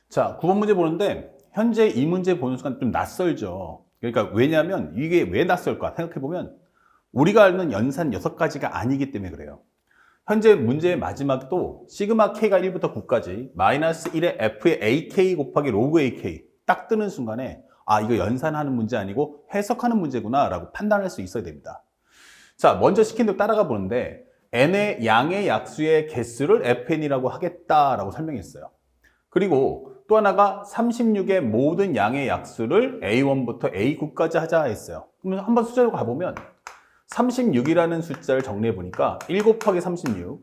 자, 9번 문제 보는데 현재 이 문제 보는 순간 좀 낯설죠. 그러니까 왜냐하면 이게 왜 낯설까 생각해보면 우리가 아는 연산 6가지가 아니기 때문에 그래요. 현재 문제의 마지막도 시그마 k가 1부터 9까지 마이너스 1의 f의 ak 곱하기 로그 ak 딱 뜨는 순간에 아, 이거 연산하는 문제 아니고 해석하는 문제구나 라고 판단할 수 있어야 됩니다. 자, 먼저 시킨 대로 따라가 보는데 n의 양의 약수의 개수를 fn이라고 하겠다라고 설명했어요. 그리고 또 하나가 36의 모든 양의 약수를 A1부터 A9까지 하자 했어요. 그러면 한번 숫자로 가보면 36이라는 숫자를 정리해 보니까 1 곱하기 36,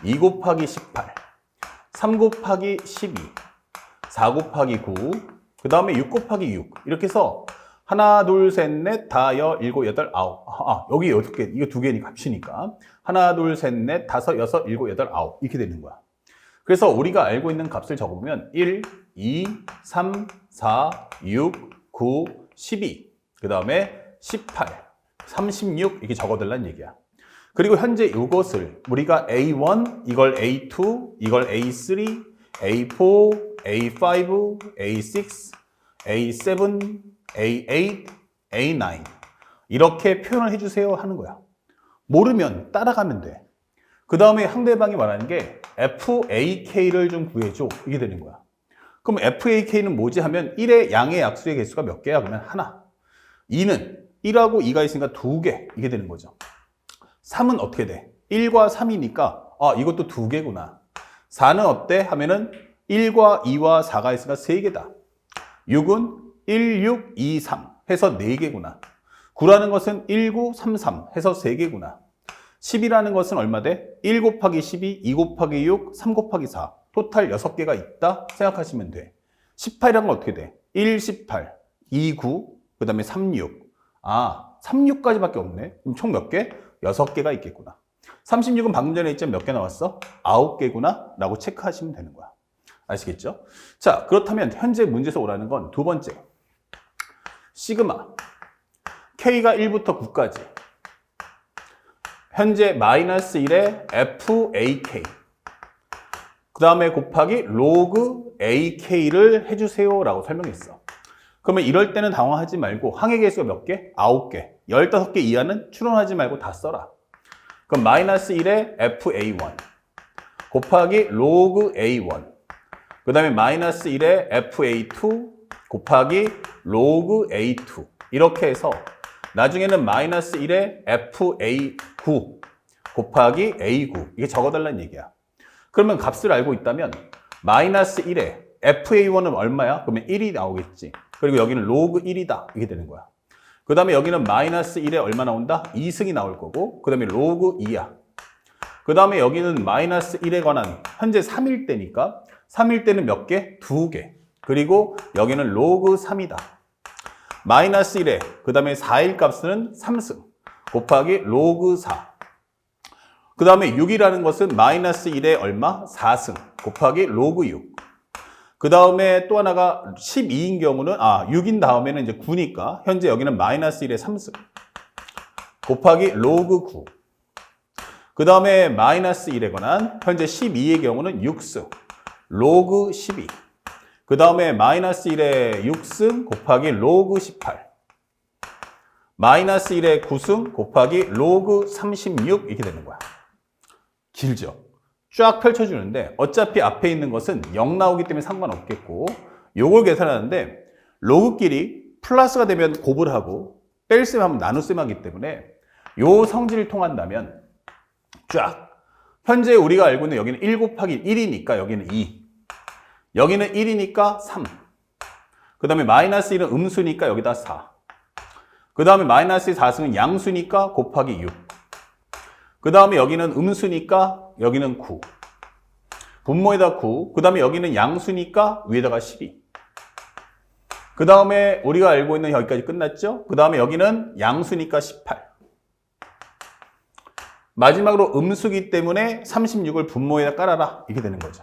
2 곱하기 18, 3 곱하기 12, 4 곱하기 9, 그 다음에 6 곱하기 6 이렇게 해서 하나, 둘, 셋, 넷, 다, 여, 일곱, 여덟, 아홉. 여기 6개, 이거 2개니까 합치니까 하나, 둘, 셋, 넷, 다섯, 여섯, 일곱, 여덟, 아홉 이렇게 되는 거야. 그래서 우리가 알고 있는 값을 적어보면 1, 2, 3, 4, 6, 9, 12, 그 다음에 18, 36 이렇게 적어달라는 얘기야. 그리고 현재 이것을 우리가 A1, 이걸 A2, 이걸 A3, A4, A5, A6, A7, A8, A9 이렇게 표현을 해주세요 하는 거야. 모르면 따라가면 돼. 그 다음에 상대방이 말하는 게 FAK를 좀 구해줘 이게 되는 거야. 그럼 FAK는 뭐지 하면 1의 양의 약수의 개수가 몇 개야? 그러면 하나. 2는 1하고 2가 있으니까 2개 이게 되는 거죠. 3은 어떻게 돼? 1과 3이니까 아 이것도 2개구나. 4는 어때? 하면은 1과 2와 4가 있으니까 3개다. 6은 1, 6, 2, 3 해서 4개구나. 9라는 것은 1, 9, 3, 3 해서 3개구나. 10이라는 것은 얼마 돼? 1 곱하기 12, 2 곱하기 6, 3 곱하기 4. 토탈 6개가 있다 생각하시면 돼. 18이란 건 어떻게 돼? 1, 18, 2, 9, 그 다음에 3, 6. 아, 3, 6까지밖에 없네. 그럼 총 몇 개? 6개가 있겠구나. 36은 방금 전에 있지만 몇 개 나왔어? 9개구나 라고 체크하시면 되는 거야. 아시겠죠? 자, 그렇다면 현재 문제에서 오라는 건 두 번째. 시그마 K가 1부터 9까지 현재 마이너스 1의 FAK 그 다음에 곱하기 로그 AK를 해주세요 라고 설명했어. 그러면 이럴 때는 당황하지 말고 항의 개수가 몇 개? 9개 15개 이하는 추론하지 말고 다 써라. 그럼 마이너스 1의 FA1 곱하기 로그 A1 그 다음에 마이너스 1의 FA2 곱하기 로그 A2 이렇게 해서 나중에는 마이너스 1의 FA9 곱하기 A9 이게 적어달라는 얘기야. 그러면 값을 알고 있다면 마이너스 1의 FA1은 얼마야? 그러면 1이 나오겠지. 그리고 여기는 로그 1이다 이게 되는 거야. 그 다음에 여기는 마이너스 1에 얼마 나온다? 2승이 나올 거고 그 다음에 로그 2야. 그 다음에 여기는 마이너스 1에 관한 현재 3일 때니까 3일 때는 몇 개? 2개. 그리고 여기는 로그 3이다. 마이너스 1에 그 다음에 4일 값은 3승 곱하기 로그 4. 그 다음에 6이라는 것은 마이너스 1에 얼마? 4승 곱하기 로그 6. 그 다음에 또 하나가 12인 경우는 6인 다음에는 이제 9니까 현재 여기는 마이너스 1에 3승 곱하기 로그 9. 그 다음에 마이너스 1에 관한 현재 12의 경우는 6승 로그 12. 그 다음에 마이너스 1에 6승 곱하기 로그 18. 마이너스 1에 9승 곱하기 로그 36 이렇게 되는 거야. 길죠? 쫙 펼쳐주는데 어차피 앞에 있는 것은 0 나오기 때문에 상관없겠고 요걸 계산하는데 로그끼리 플러스가 되면 곱을 하고 뺄셈 하면 나눗셈 하기 때문에 요 성질을 통한다면 쫙 현재 우리가 알고 있는 여기는 1 곱하기 1이니까 여기는 2 여기는 1이니까 3 그 다음에 마이너스 1은 음수니까 여기다 4 그 다음에 마이너스 4승은 양수니까 곱하기 6 그 다음에 여기는 음수니까 여기는 9 분모에다 9 그 다음에 여기는 양수니까 위에다가 12 그 다음에 우리가 알고 있는 여기까지 끝났죠? 그 다음에 여기는 양수니까 18 마지막으로 음수기 때문에 36을 분모에다 깔아라 이렇게 되는 거죠.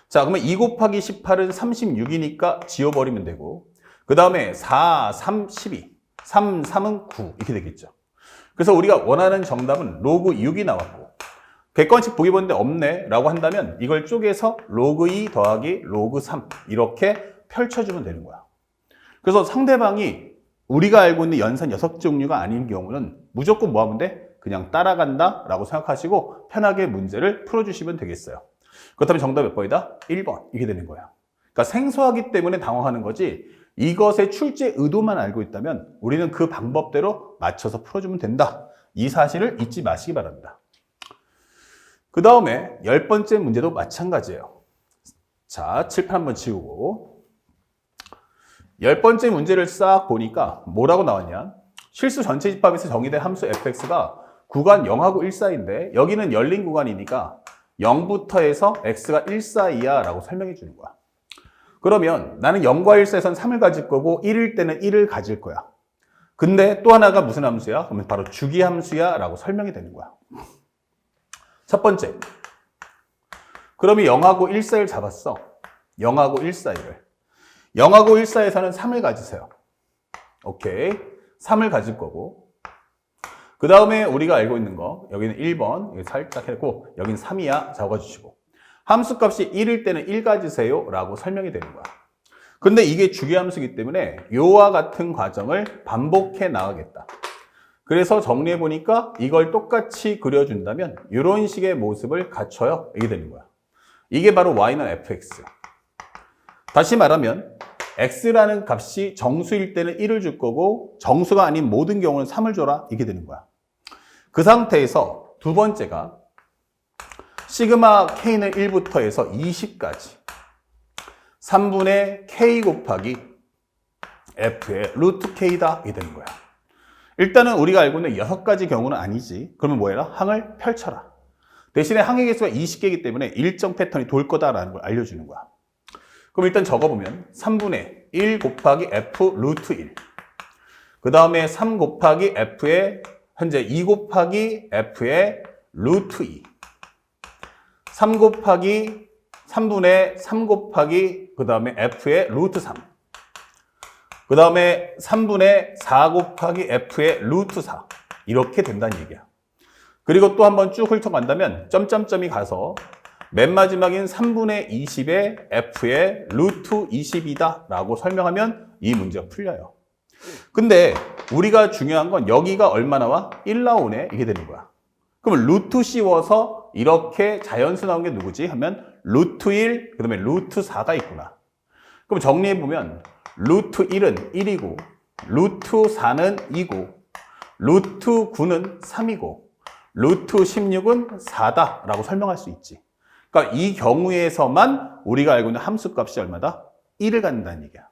자, 그러면 2 곱하기 18은 36이니까 지워버리면 되고 그 다음에 4, 3, 12 3, 3은 9 이렇게 되겠죠. 그래서 우리가 원하는 정답은 로그 6이 나왔고 객관식 보기 보는데 없네 라고 한다면 이걸 쪼개서 로그 2 더하기 로그 3 이렇게 펼쳐주면 되는 거야. 그래서 상대방이 우리가 알고 있는 연산 6종류가 아닌 경우는 무조건 뭐 하면 돼? 그냥 따라간다 라고 생각하시고 편하게 문제를 풀어주시면 되겠어요. 그렇다면 정답 몇 번이다? 1번 이게 되는 거야. 그러니까 생소하기 때문에 당황하는 거지 이것의 출제 의도만 알고 있다면 우리는 그 방법대로 맞춰서 풀어주면 된다. 이 사실을 잊지 마시기 바랍니다. 그 다음에 10번째 문제도 마찬가지예요. 자, 칠판 한번 지우고 10번째 문제를 싹 보니까 뭐라고 나왔냐? 실수 전체 집합에서 정의된 함수 fx가 구간 0하고 1 사이인데 여기는 열린 구간이니까 0부터 해서 x가 1 사이야 라고 설명해 주는 거야. 그러면 나는 0과 1 사이에서는 3을 가질 거고 1일 때는 1을 가질 거야. 근데 또 하나가 무슨 함수야? 그러면 바로 주기함수야 라고 설명이 되는 거야. 첫 번째, 그러면 0하고 1 사이를 잡았어. 0하고 1 사이를. 0하고 1 사이에서는 3을 가지세요. 오케이. 3을 가질 거고. 그 다음에 우리가 알고 있는 거, 여기는 1번, 여기 살짝 했고, 여기는 3이야. 적어주시고. 함수값이 1일 때는 1 가지세요. 라고 설명이 되는 거야. 근데 이게 주기함수이기 때문에 요와 같은 과정을 반복해 나가겠다. 그래서 정리해보니까 이걸 똑같이 그려준다면 이런 식의 모습을 갖춰요. 이게 되는 거야. 이게 바로 y는 fx. 다시 말하면 x라는 값이 정수일 때는 1을 줄 거고 정수가 아닌 모든 경우는 3을 줘라. 이게 되는 거야. 그 상태에서 두 번째가 시그마 k는 1부터 해서 20까지 3분의 k 곱하기 f의 루트 k다. 이게 되는 거야. 일단은 우리가 알고 있는 6가지 경우는 아니지. 그러면 뭐 해라? 항을 펼쳐라. 대신에 항의 개수가 20개이기 때문에 일정 패턴이 돌 거다라는 걸 알려주는 거야. 그럼 일단 적어보면 3분의 1 곱하기 f 루트 1. 그 다음에 3 곱하기 f의 현재 2 곱하기 f의 루트 2. 3 곱하기 3분의 3 곱하기 그 다음에 f의 루트 3. 그 다음에 3분의 4 곱하기 f의 루트 4. 이렇게 된다는 얘기야. 그리고 또 한번 쭉 훑어간다면 점점점이 가서 맨 마지막인 3분의 20의 f의 루트 20이다 라고 설명하면 이 문제가 풀려요. 근데 우리가 중요한 건 여기가 얼마 나와? 1 나오네. 이게 되는 거야. 그러면 루트 씌워서 이렇게 자연수 나온 게 누구지? 하면 루트 1, 그 다음에 루트 4가 있구나. 그럼 정리해보면 루트 1은 1이고 루트 4는 2고 루트 9는 3이고 루트 16은 4다 라고 설명할 수 있지. 그러니까 이 경우에서만 우리가 알고 있는 함수값이 얼마다? 1을 갖는다는 얘기야.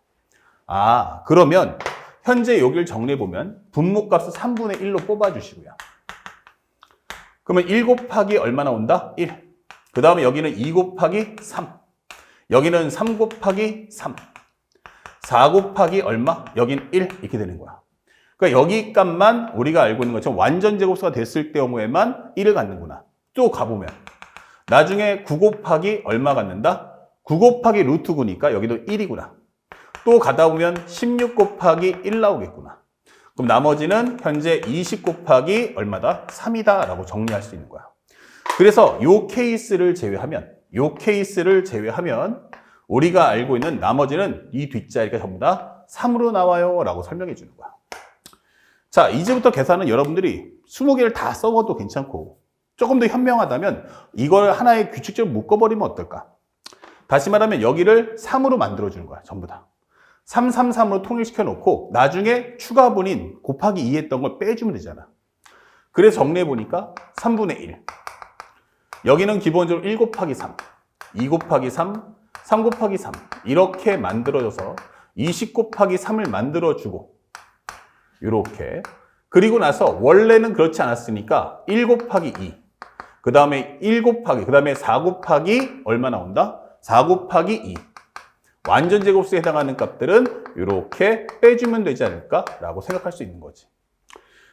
아, 그러면 현재 여기를 정리해보면 분모값을 3분의 1로 뽑아주시고요. 그러면 1 곱하기 얼마 나온다? 1. 그 다음에 여기는 2 곱하기 3. 여기는 3 곱하기 3. 4 곱하기 얼마? 여긴 1 이렇게 되는 거야. 그러니까 여기 값만 우리가 알고 있는 것처럼 완전 제곱수가 됐을 경우에만 1을 갖는구나. 또 가보면 나중에 9 곱하기 얼마 갖는다? 9 곱하기 루트 9니까 여기도 1이구나. 또 가다 보면 16 곱하기 1 나오겠구나. 그럼 나머지는 현재 20 곱하기 얼마다? 3이다 라고 정리할 수 있는 거야. 그래서 요 케이스를 제외하면 우리가 알고 있는 나머지는 이 뒷자리가 전부 다 3으로 나와요 라고 설명해 주는 거야. 자, 이제부터 계산은 여러분들이 20개를 다 써봐도 괜찮고 조금 더 현명하다면 이걸 하나의 규칙적으로 묶어버리면 어떨까? 다시 말하면 여기를 3으로 만들어주는 거야. 전부 다. 3, 3, 3으로 통일시켜 놓고 나중에 추가분인 곱하기 2 했던 걸 빼주면 되잖아. 그래서 정리해보니까 3분의 1. 여기는 기본적으로 1 곱하기 3, 2 곱하기 3, 3 곱하기 3 이렇게 만들어져서 20 곱하기 3을 만들어주고 이렇게 그리고 나서 원래는 그렇지 않았으니까 1 곱하기 2 그 다음에 1 곱하기 그 다음에 4 곱하기 얼마 나온다? 4 곱하기 2 완전 제곱수에 해당하는 값들은 이렇게 빼주면 되지 않을까? 라고 생각할 수 있는 거지.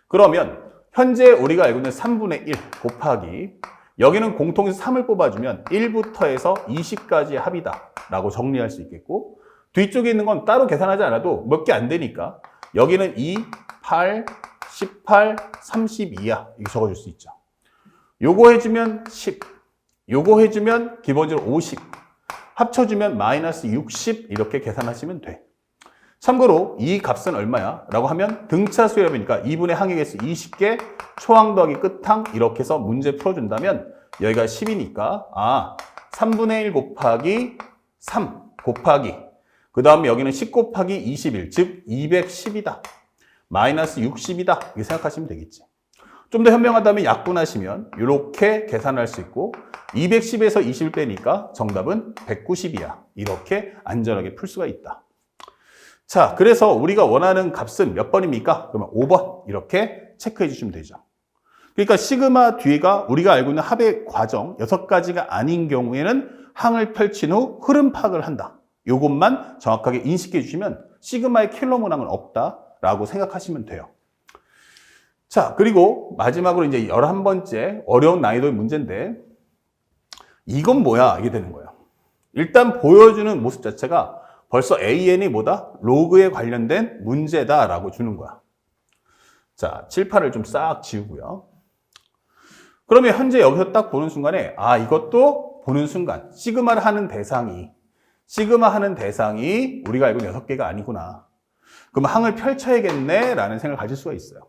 그러면 현재 우리가 알고 있는 3분의 1 곱하기 여기는 공통에서 3을 뽑아주면 1부터 해서 20까지의 합이다 라고 정리할 수 있겠고 뒤쪽에 있는 건 따로 계산하지 않아도 몇 개 안 되니까 여기는 2, 8, 18, 32야 이렇게 적어줄 수 있죠. 요거 해주면 10, 요거 해주면 기본적으로 50, 합쳐주면 마이너스 60 이렇게 계산하시면 돼. 참고로 이 값은 얼마야? 라고 하면 등차수열이 보니까 2분의 항의개수 20개, 초항 더하기 끝항 이렇게 해서 문제 풀어준다면 여기가 10이니까 3분의 1 곱하기 3 곱하기 그 다음에 여기는 10 곱하기 21, 즉 210이다. 마이너스 60이다. 이렇게 생각하시면 되겠지. 좀 더 현명하다면 약분하시면 이렇게 계산할 수 있고 210에서 20을 빼니까 정답은 190이야. 이렇게 안전하게 풀 수가 있다. 자, 그래서 우리가 원하는 값은 몇 번입니까? 그러면 5번 이렇게 체크해 주시면 되죠. 그러니까 시그마 뒤가 우리가 알고 있는 합의 과정 6가지가 아닌 경우에는 항을 펼친 후 흐름 파악을 한다. 이것만 정확하게 인식해 주시면 시그마의 킬러 문항은 없다라고 생각하시면 돼요. 자, 그리고 마지막으로 이제 11번째 어려운 난이도의 문제인데 이건 뭐야? 이게 되는 거예요. 일단 보여주는 모습 자체가 벌써 AN이 뭐다? 로그에 관련된 문제다라고 주는 거야. 자, 칠판을 좀 싹 지우고요. 그러면 현재 여기서 딱 보는 순간에 이것도 보는 순간 시그마 하는 대상이 우리가 알고 있는 6개가 아니구나. 그럼 항을 펼쳐야겠네 라는 생각을 가질 수가 있어요.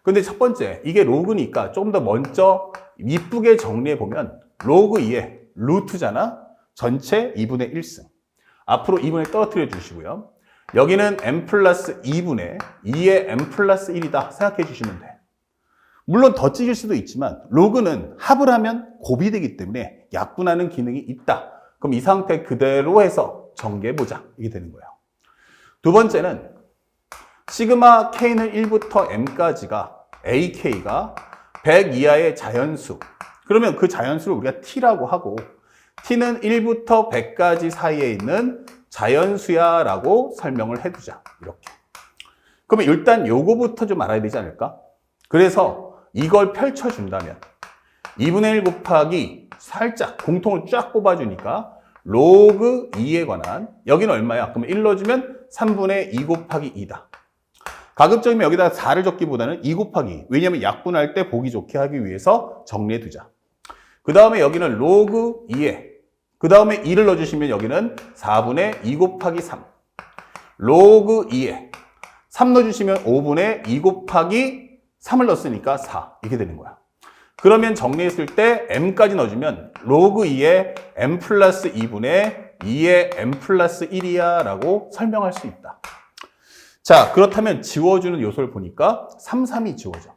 근데 첫 번째, 이게 로그니까 조금 더 먼저 이쁘게 정리해 보면 로그 2의 루트잖아. 전체 2분의 1승. 앞으로 2분의 떨어뜨려 주시고요. 여기는 m 플러스 2분의 2의 m 플러스 1이다 생각해 주시면 돼. 물론 더 찢을 수도 있지만 로그는 합을 하면 곱이 되기 때문에 약분하는 기능이 있다. 그럼 이 상태 그대로 해서 전개해 보자. 이게 되는 거예요. 두 번째는 시그마 k는 1부터 m까지가 ak가 100 이하의 자연수. 그러면 그 자연수를 우리가 t라고 하고 t는 1부터 100까지 사이에 있는 자연수야 라고 설명을 해두자. 이렇게. 그러면 일단 요거부터 좀 알아야 되지 않을까? 그래서 이걸 펼쳐준다면 2분의 1 곱하기 살짝 공통을 쫙 뽑아주니까 로그 2에 관한 여기는 얼마야? 그러면 1 넣어주면 3분의 2 곱하기 2다. 가급적이면 여기다 4를 적기보다는 2 곱하기 2. 왜냐하면 약분할 때 보기 좋게 하기 위해서 정리해두자. 그 다음에 여기는 로그 2에 그 다음에 2를 넣어주시면 여기는 4분의 2 곱하기 3. 로그 2에 3 넣어주시면 5분의 2 곱하기 3을 넣었으니까 4. 이렇게 되는 거야. 그러면 정리했을 때 m까지 넣어주면 로그 2에 m 플러스 2분의 2의 m 플러스 1이야 라고 설명할 수 있다. 자, 그렇다면 지워주는 요소를 보니까 3, 3이 지워져.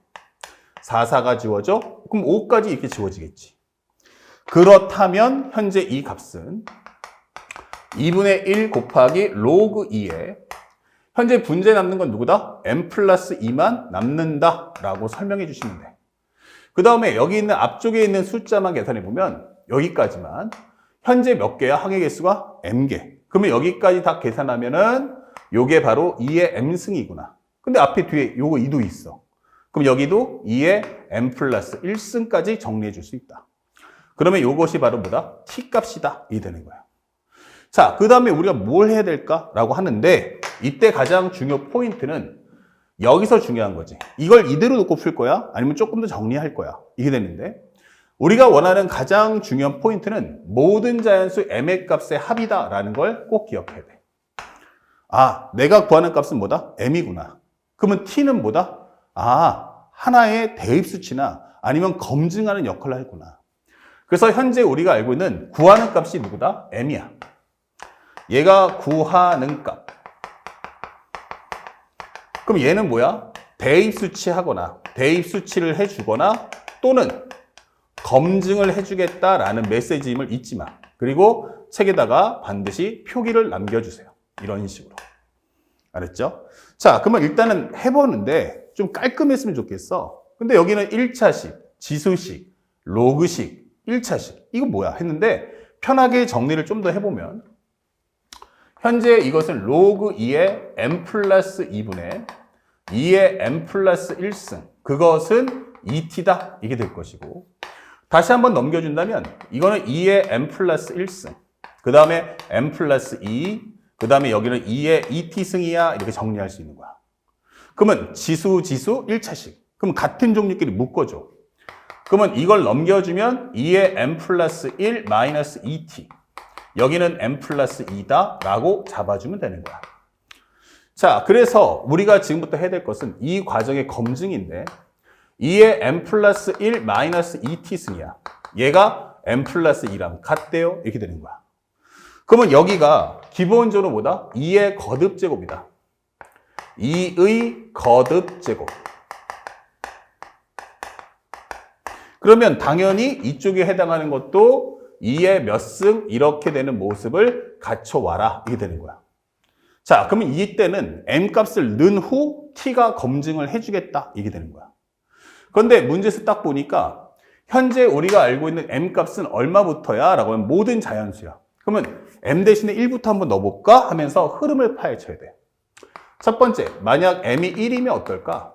4, 4가 지워져. 그럼 5까지 이렇게 지워지겠지. 그렇다면 현재 이 값은 2분의 1 곱하기 로그 2에 현재 분자에 남는 건 누구다? m 플러스 2만 남는다 라고 설명해 주시면 돼. 그 다음에 여기 있는 앞쪽에 있는 숫자만 계산해 보면 여기까지만 현재 몇 개야? 항의 개수가 m개. 그러면 여기까지 다 계산하면은 요게 바로 2의 m승이구나. 근데 앞에 뒤에 요거 2도 있어. 그럼 여기도 2의 m 플러스 1승까지 정리해 줄 수 있다. 그러면 요것이 바로 뭐다? t값이다. 이 되는 거야. 자, 그 다음에 우리가 뭘 해야 될까라고 하는데 이때 가장 중요 포인트는 여기서 중요한 거지. 이걸 이대로 놓고 풀 거야? 아니면 조금 더 정리할 거야? 이게 되는데 우리가 원하는 가장 중요한 포인트는 모든 자연수 m의 값의 합이다라는 걸 꼭 기억해야 돼. 내가 구하는 값은 뭐다? m이구나. 그러면 t는 뭐다? 하나의 대입수치나 아니면 검증하는 역할을 하구나. 그래서 현재 우리가 알고 있는 구하는 값이 누구다? m이야. 얘가 구하는 값. 그럼 얘는 뭐야? 대입수치하거나 대입수치를 해주거나 또는 검증을 해주겠다라는 메시지임을 잊지 마. 그리고 책에다가 반드시 표기를 남겨주세요. 이런 식으로. 알았죠? 자, 그러면 일단은 해보는데 좀 깔끔했으면 좋겠어. 근데 여기는 1차식, 지수식, 로그식, 1차식. 이거 뭐야? 했는데 편하게 정리를 좀 더 해보면 현재 이것은 로그 2의 m 플러스 2분의 2의 m 플러스 1승. 그것은 2t다. 이게 될 것이고 다시 한번 넘겨준다면 이거는 2의 m 플러스 1승. 그 다음에 m 플러스 2. 그 다음에 여기는 2의 2t승이야. 이렇게 정리할 수 있는 거야. 그러면 지수 1차식. 그럼 같은 종류끼리 묶어줘. 그러면 이걸 넘겨주면 2의 m 플러스 1 마이너스 2t. 여기는 m 플러스 2다 라고 잡아주면 되는 거야. 자, 그래서 우리가 지금부터 해야 될 것은 이 과정의 검증인데 2의 m 플러스 1 마이너스 2t 승이야. 얘가 m 플러스 2랑 같대요. 이렇게 되는 거야. 그러면 여기가 기본적으로 뭐다? 2의 거듭제곱이다. 2의 거듭제곱. 그러면 당연히 이쪽에 해당하는 것도 2의 몇 승 이렇게 되는 모습을 갖춰와라. 이게 되는 거야. 자, 그러면 이때는 m 값을 넣은 후 t가 검증을 해주겠다. 이게 되는 거야. 그런데 문제에서 딱 보니까 현재 우리가 알고 있는 m 값은 얼마부터야? 라고 하면 모든 자연수야. 그러면 m 대신에 1부터 한번 넣어볼까? 하면서 흐름을 파헤쳐야 돼. 첫 번째, 만약 m이 1이면 어떨까?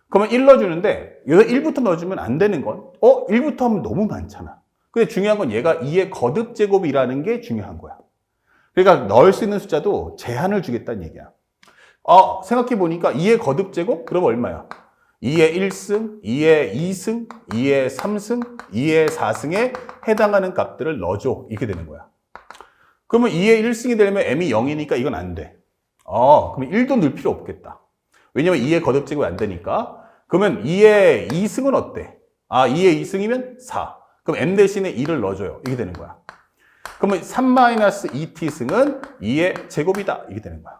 그러면 1 넣어주는데 여기서 1부터 넣어주면 안 되는 건 1부터 하면 너무 많잖아. 근데 중요한 건 얘가 2의 거듭제곱이라는 게 중요한 거야. 그러니까 넣을 수 있는 숫자도 제한을 주겠다는 얘기야. 생각해보니까 2의 거듭제곱? 그럼 얼마야? 2의 1승, 2의 2승, 2의 3승, 2의 4승에 해당하는 값들을 넣어줘. 이렇게 되는 거야. 그러면 2의 1승이 되려면 m이 0이니까 이건 안 돼. 그러면 1도 넣을 필요 없겠다. 왜냐면 2의 거듭제곱이 안 되니까. 그러면 2의 2승은 어때? 2의 2승이면 4. 그럼 m 대신에 2를 넣어줘요. 이게 되는 거야. 그러면 3-2t승은 2의 제곱이다. 이게 되는 거야.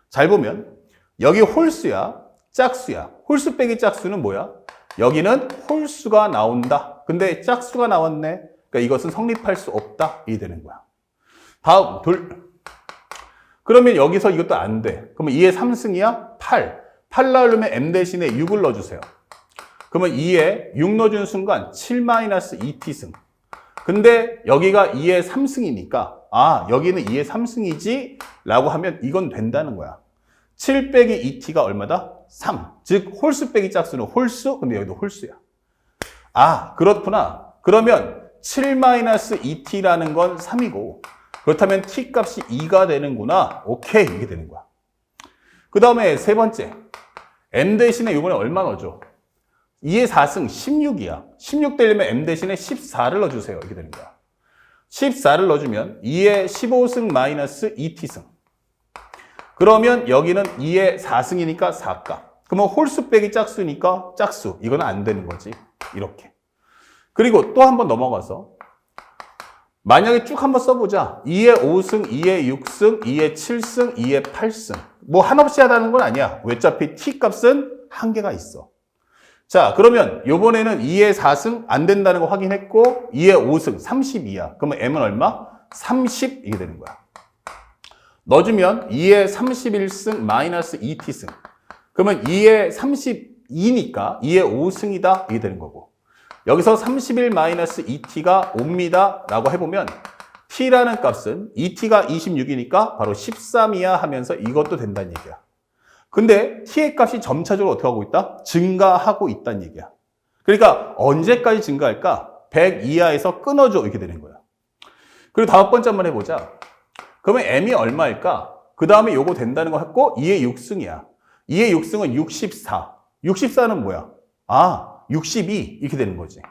잘 보면 여기 홀수야, 짝수야. 홀수 빼기 짝수는 뭐야? 여기는 홀수가 나온다. 근데 짝수가 나왔네. 그러니까 이것은 성립할 수 없다. 이게 되는 거야. 다음 둘. 그러면 여기서 이것도 안 돼. 그러면 2의 3승이야? 8. 8 넣으려면 m 대신에 6을 넣어주세요. 그러면 2에 6 넣어주는 순간 7-2t승. 근데 여기가 2의 3승이니까 여기는 2의 3승이지 라고 하면 이건 된다는 거야. 7 빼기 2t가 얼마다? 3. 즉 홀수 빼기 짝수는 홀수. 근데 여기도 홀수야. 그렇구나. 그러면 7-2t라는 건 3이고 그렇다면 t 값이 2가 되는구나. 오케이. 이게 되는 거야. 그 다음에 세 번째. m 대신에 이번에 얼마 넣어줘? 2의 4승 16이야. 16 되려면 m 대신에 14를 넣어주세요. 이렇게 되는 거야. 14를 넣어주면 2의 15승 마이너스 2t승. 그러면 여기는 2의 4승이니까 4값. 그러면 홀수 빼기 짝수니까 짝수. 이거는 안 되는 거지. 이렇게. 그리고 또 한 번 넘어가서 만약에 쭉 한번 써보자. 2의 5승, 2의 6승, 2의 7승, 2의 8승. 뭐 한없이 하다는 건 아니야. 어차피 t 값은 한계가 있어. 자, 그러면 요번에는 2의 4승 안 된다는 거 확인했고 2의 5승 32야. 그러면 m은 얼마? 30 이게 되는 거야. 넣어주면 2의 31승 마이너스 2t승. 그러면 2의 32니까 2의 5승이다 이게 되는 거고. 여기서 31 마이너스 2t가 5입니다 라고 해보면 t라는 값은 2t가 26이니까 바로 13이야 하면서 이것도 된다는 얘기야. 근데 t의 값이 점차적으로 어떻게 하고 있다? 증가하고 있다는 얘기야. 그러니까 언제까지 증가할까? 100 이하에서 끊어줘 이렇게 되는 거야. 그리고 다섯 번째 한번 해보자. 그러면 m이 얼마일까? 그 다음에 요거 된다는 거 했고 2의 6승이야. 2의 6승은 64. 64는 뭐야? 62 이렇게 되는 거지.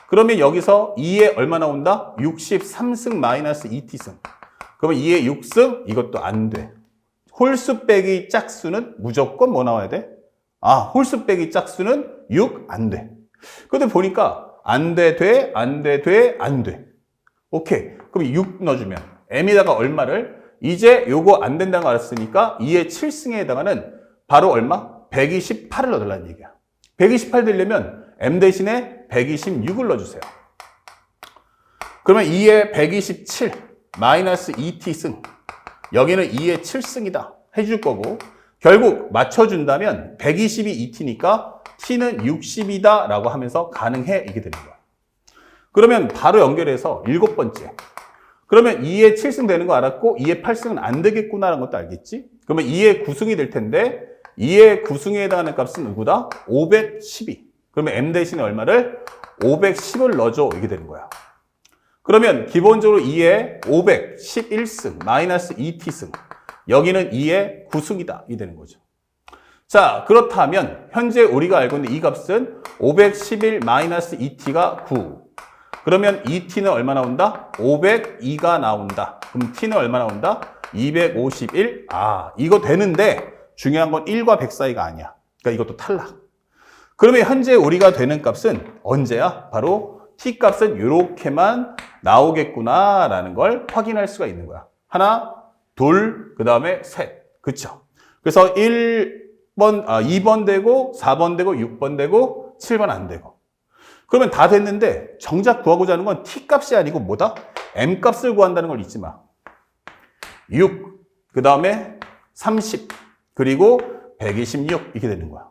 그러면 여기서 2에 얼마 나온다? 63승 마이너스 2t승. 그러면 2의 6승 이것도 안 돼. 홀수 빼기 짝수는 무조건 뭐 나와야 돼? 홀수 빼기 짝수는 6 안 돼. 근데 보니까 안 돼, 돼, 안 돼, 돼, 안 돼. 오케이. 그럼 6 넣어주면 m에다가 얼마를? 이제 요거 안 된다는 거 알았으니까 2의 7승에 해당하는 바로 얼마? 128을 넣어달라는 얘기야. 128 되려면 m 대신에 126을 넣어주세요. 그러면 2의 127 마이너스 2t승. 여기는 2의 7승이다 해줄 거고 결국 맞춰준다면 122 2t니까 t는 60이다 라고 하면서 가능해 이게 되는 거야. 그러면 바로 연결해서 일곱 번째. 그러면 2의 7승 되는 거 알았고 2의 8승은 안 되겠구나라는 것도 알겠지? 그러면 2의 9승이 될 텐데 2의 9승에 해당하는 값은 누구다? 512. 그러면 m 대신에 얼마를? 510을 넣어줘 이게 되는 거야. 그러면 기본적으로 2의 511승 마이너스 2t승. 여기는 2의 9승이다. 이 되는 거죠. 자, 그렇다면 현재 우리가 알고 있는 이 값은 511-2t가 9. 그러면 2t는 얼마 나온다? 502가 나온다. 그럼 t는 얼마 나온다? 251. 아, 이거 되는데 중요한 건 1과 100 사이가 아니야. 그러니까 이것도 탈락. 그러면 현재 우리가 되는 값은 언제야? 바로 t 값은 이렇게만 나오겠구나라는 걸 확인할 수가 있는 거야. 하나, 둘, 그 다음에 셋. 그쵸? 그래서 2번 되고 4번 되고 6번 되고 7번 안 되고. 그러면 다 됐는데 정작 구하고자 하는 건 t 값이 아니고 뭐다? m 값을 구한다는 걸 잊지 마. 6, 그 다음에 30, 그리고 126 이렇게 되는 거야.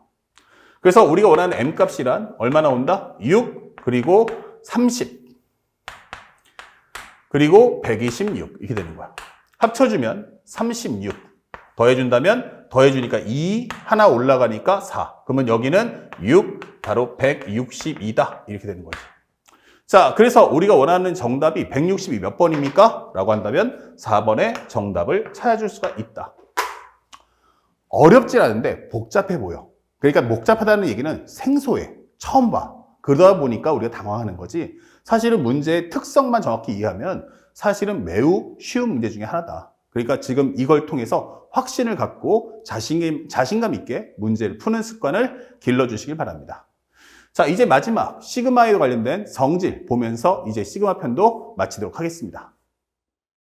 그래서 우리가 원하는 m 값이란 얼마 나온다? 6, 그리고 30, 그리고 126 이렇게 되는 거야. 합쳐주면 36, 더해준다면 더해주니까 2, 하나 올라가니까 4. 그러면 여기는 6, 바로 162다 이렇게 되는 거지. 자, 그래서 우리가 원하는 정답이 162 몇 번입니까? 라고 한다면 4번의 정답을 찾아줄 수가 있다. 어렵진 않은데 복잡해 보여. 그러니까 복잡하다는 얘기는 생소해. 처음 봐. 그러다 보니까 우리가 당황하는 거지. 사실은 문제의 특성만 정확히 이해하면 사실은 매우 쉬운 문제 중에 하나다. 그러니까 지금 이걸 통해서 확신을 갖고 자신감 있게 문제를 푸는 습관을 길러주시길 바랍니다. 자, 이제 마지막 시그마에 관련된 성질 보면서 이제 시그마 편도 마치도록 하겠습니다.